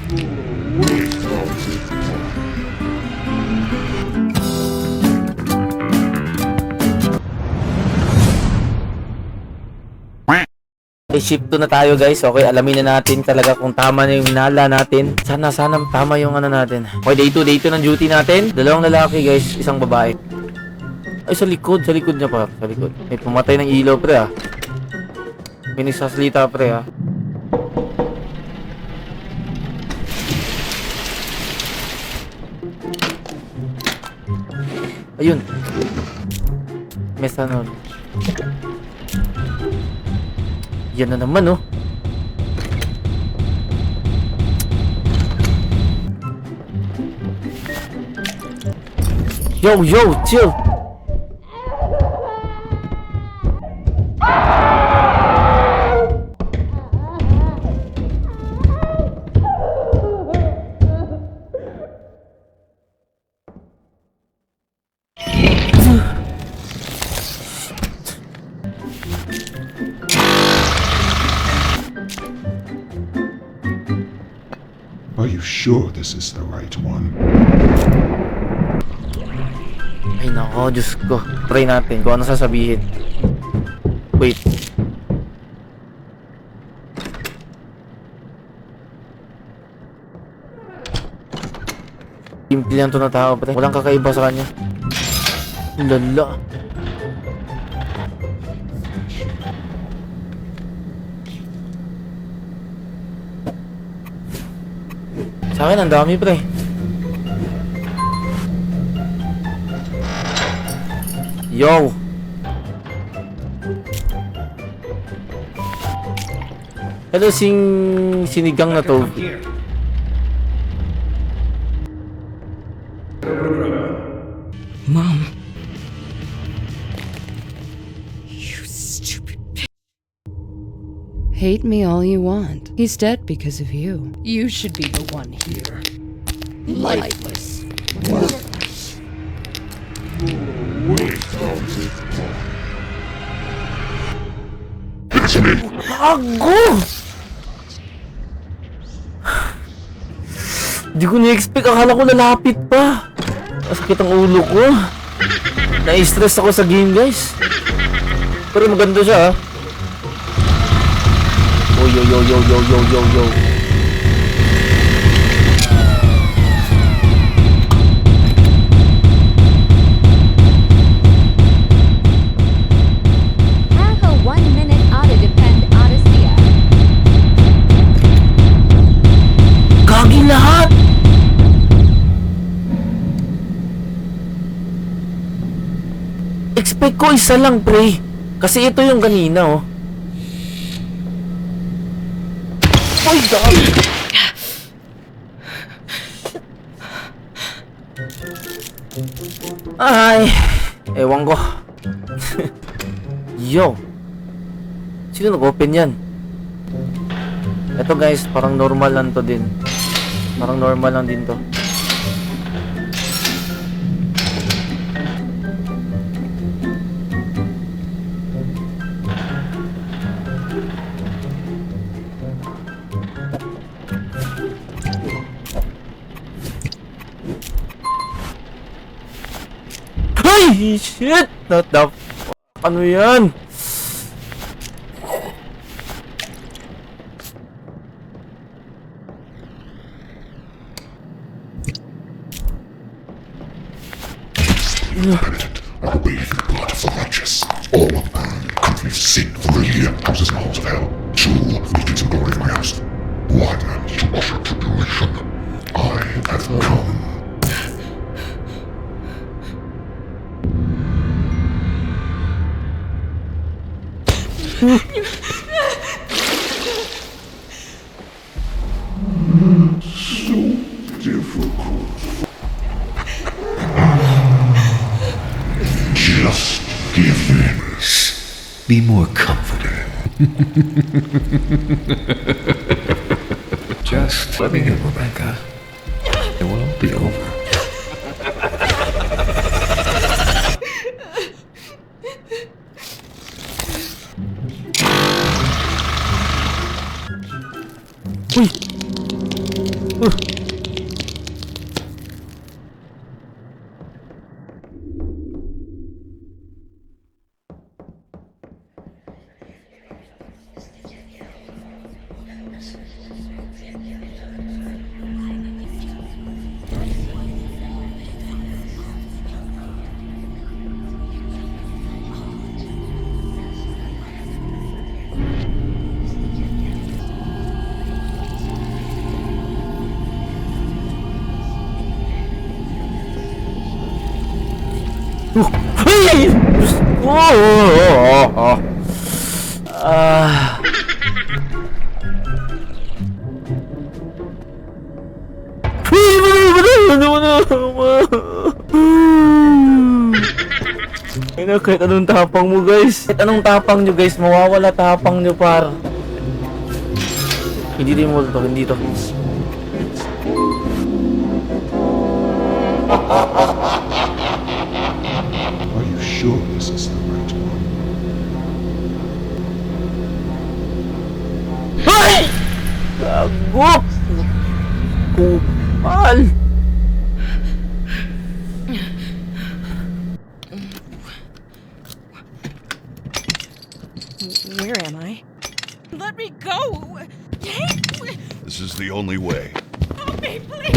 Okay, shift 2 na tayo guys. Okay, alamin na natin talaga kung tama na yung nala natin. Sana tama yung ano natin. Okay, day 2 ng duty natin. Dalawang lalaki guys, isang babae. Ay, sa likod niya pa. Sa likod. May pumatay ng ilaw pre ah. May nagsasalita pre ah. Ayun. Mesanol. Yan na naman oh. Yo, chill. Are you sure this is the right one? Ay nako, Diyos ko. Try natin kung ano sasabihin. Wait. Simple lang to na tao, pre. Walang kakaiba sa kanya. Lala. Sa akin, ang dami, pre. Yo! Hello, sinigang na to. Mom. You stupid bitch. Hate me all you want. He's dead because of you. You should be the one here. Lifeless. Worthless. Gago! Di ko ni-expect. Akala ko lalapit pa. Masakit ang ulo ko. Na-stress ako sa game, guys. Pero maganda siya, ha? Oh, yo. Have a 1-minute auto-depend Odyssey. Gagi lahat! Expect ko isa lang, pre. Kasi ito yung kanina, oh. Ay, gagi! Ay, ewan ko. Yo. Sino nag-open yan? Ito guys, parang normal lang to din. Parang normal lang din to. Ay, shit! Not the f***. Ano yan? I'll be the blood of the righteous. All of mankind commit sin for the year houses and halls of hell. Two meetings of glory in my house. One to offer tribulation. I have come. So difficult. Just give in. Be more comforted. Just let me in, Rebecca. It will all be over. Uy! Ay! Ah. Kahit anong tapang mo guys. Kahit anong tapang nyo guys, mawawala tapang nyo par. Hindi din mo to, hindi to. Are you sure this is the right one? Ay! Gago! Kupal! Where am I? Let me go! Hey! This is the only way. Help me, please!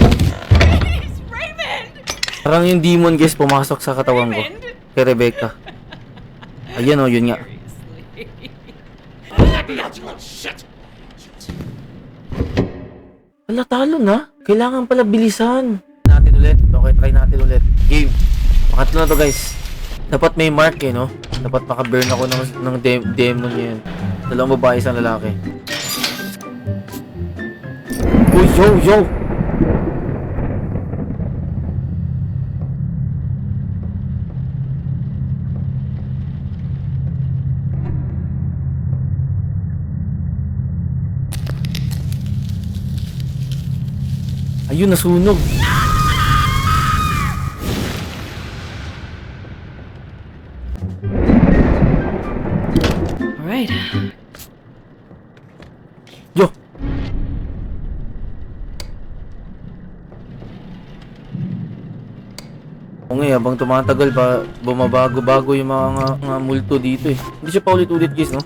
Please! Raymond! Parang yung demon guys pumasok sa katawan ko. Kay Rebecca. Ayan o, yun nga. Wala, talo na. Kailangan pala bilisan. Natin ulit. Okay, try natin ulit. Game. Pangatlo na to guys. Dapat may mark eh, no? Dapat makaburn ako ng demon yun. Dalawang babae, isang lalaki. Uy, yo! Ayun, nasunog. Alright. Yo! O nga, habang tumatagal ba, bumabago-bago yung mga multo dito eh. Hindi siya paulit-ulit guys, no?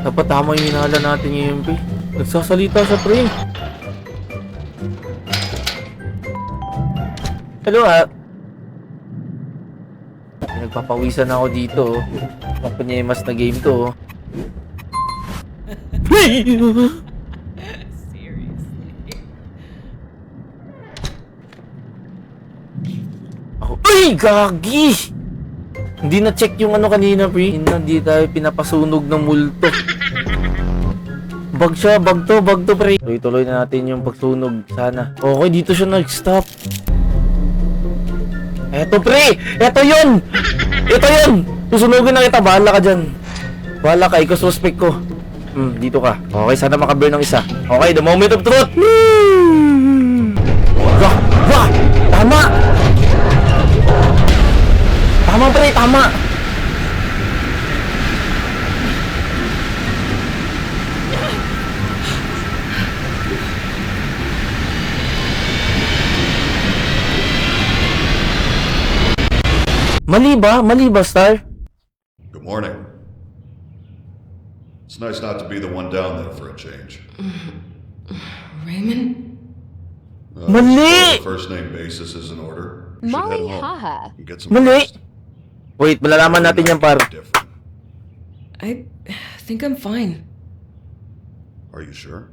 Dapat tama yung hinala natin yung EMP. Nagsasalita sa pre. Hello, nagpapawisan ako dito, oh. Kapanyemas na game to, oh. Seriously. Ako, ay, gagi! Hindi na-check yung ano kanina, pre. Hindi tayo pinapasunog ng multo. Bag siya, bag to, pre. Tuloy-tuloy na natin yung pagsunog, sana. Okay, dito siya nag-stop. Eto, pre! Eto yun! Ito yun! Susunugin na kita, bahala ka dyan. Bahala ka, ikaw suspect ko. Dito ka. Okay, sana makaburn ng isa. Okay, the moment of truth! Wah! Tama! Tama, pre, tama! Mali ba, Star? Good morning. It's nice not to be the one down there for a change. Raymond? Mali! First name basis is in order. You should Molly head home haha. and get some Mali! rest. Wait, malalaman natin yan, par. Different. I think I'm fine. Are you sure?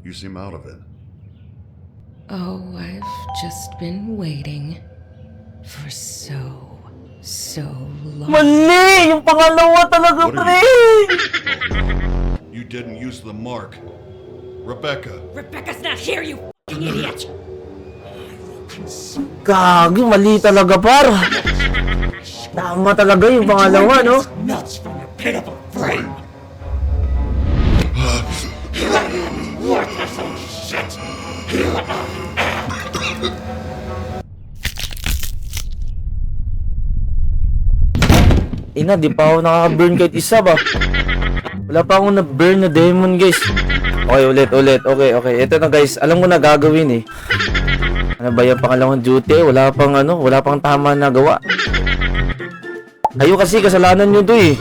You seem out of it. Oh, I've just been waiting for so long. Mali! Yung pangalawa talaga, What are pre! You didn't use the mark. Rebecca. Rebecca's not here, you f***ing idiot! Gagi, mali talaga, par. Tama talaga yung pangalawa, no? Nuts from your pit of a brain! Ina, di pa ako nakaka-burn kahit isa ba? Wala pa akong na-burn na demon, guys. Okay, ulit. Okay. Ito na, guys. Alam ko na gagawin, eh. Ano ba yung pangalawang duty? Wala pang tama na gawa. Kayo kasi, kasalanan nyo to, eh.